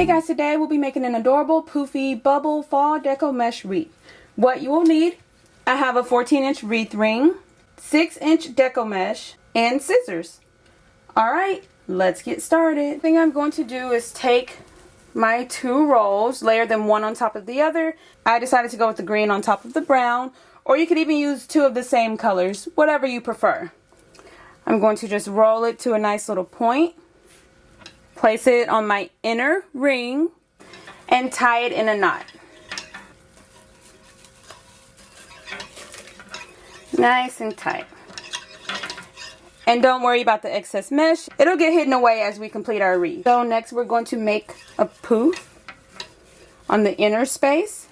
Hey guys, today we'll be making an adorable poofy bubble fall deco mesh wreath. What you will need, I have a 14-inch wreath ring, 6-inch deco mesh, and scissors. Alright, let's get started. The thing I'm going to do is take my two rolls, layer them one on top of the other. I decided to go with the green on top of the brown, or you could even use two of the same colors, whatever you prefer. I'm going to just roll it to a nice little point. Place it on my inner ring and tie it in a knot. Nice and tight. And don't worry about the excess mesh. It'll get hidden away as we complete our wreath. So next we're going to make a poof on the inner space,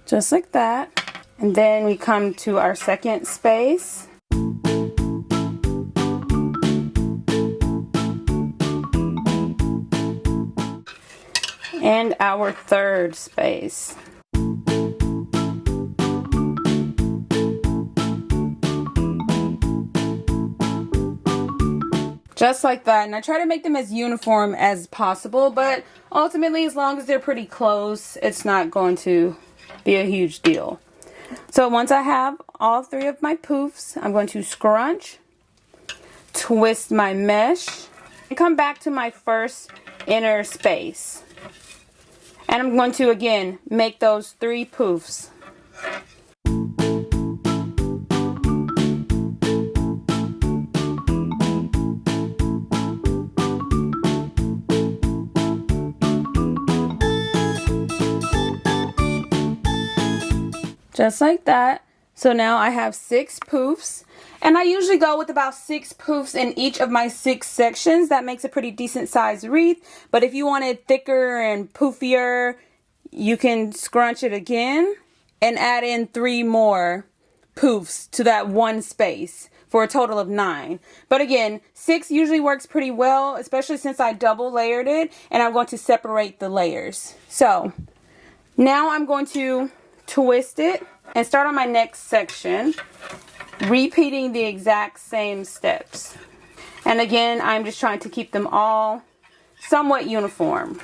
just like that. And then we come to our second space. And our third space. Just like that. And I try to make them as uniform as possible, but ultimately as long as they're pretty close, it's not going to be a huge deal. So once I have all three of my poofs, I'm going to scrunch, twist my mesh, and come back to my first inner space. And I'm going to, again, make those three poofs. Just like that. So now I have 6 poofs. And I usually go with about 6 poofs in each of my 6 sections. That makes a pretty decent sized wreath. But if you want it thicker and poofier, you can scrunch it again and add in 3 more poofs to that one space for a total of 9. But again, 6 usually works pretty well, especially since I double layered it and I'm going to separate the layers. So now I'm going to twist it and start on my next section, repeating the exact same steps. And again, I'm just trying to keep them all somewhat uniform.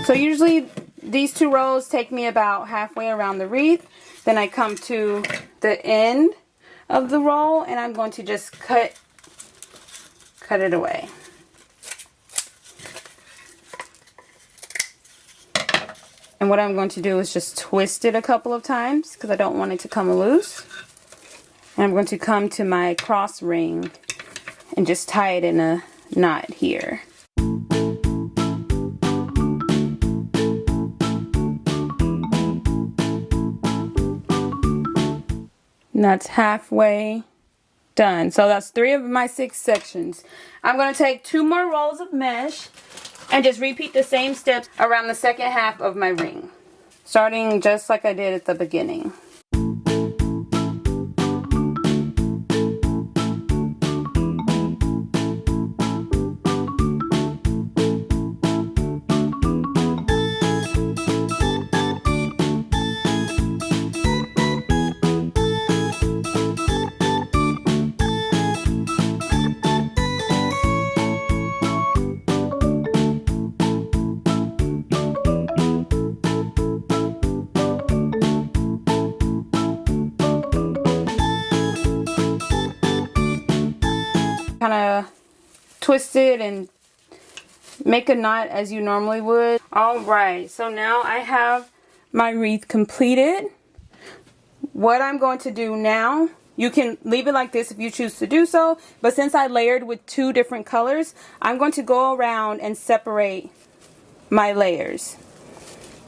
So usually these 2 rows take me about halfway around the wreath. Then I come to the end of the roll and I'm going to just cut it away. And what I'm going to do is just twist it a couple of times because I don't want it to come loose. And I'm going to come to my cross ring and just tie it in a knot here. And that's halfway done. So that's 3 of my 6 sections. I'm going to take 2 more rolls of mesh and just repeat the same steps around the second half of my ring, starting just like I did at the beginning. Kind of twist it and make a knot as you normally would. Alright, so now I have my wreath completed. What I'm going to do now, you can leave it like this if you choose to do so, but since I layered with 2 different colors, I'm going to go around and separate my layers.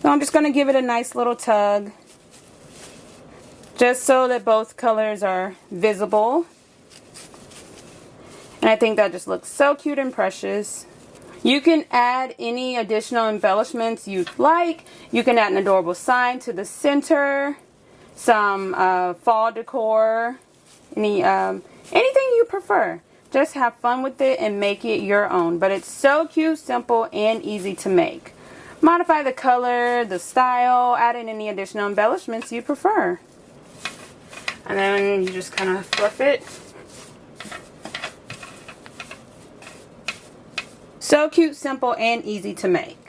So I'm just going to give it a nice little tug, just so that both colors are visible. And I think that just looks so cute and precious. You can add any additional embellishments you'd like. You can add an adorable sign to the center, some fall decor, anything you prefer. Just have fun with it and make it your own. But it's so cute, simple, and easy to make. Modify the color, the style, add in any additional embellishments you prefer. And then you just kind of fluff it. So cute, simple, and easy to make.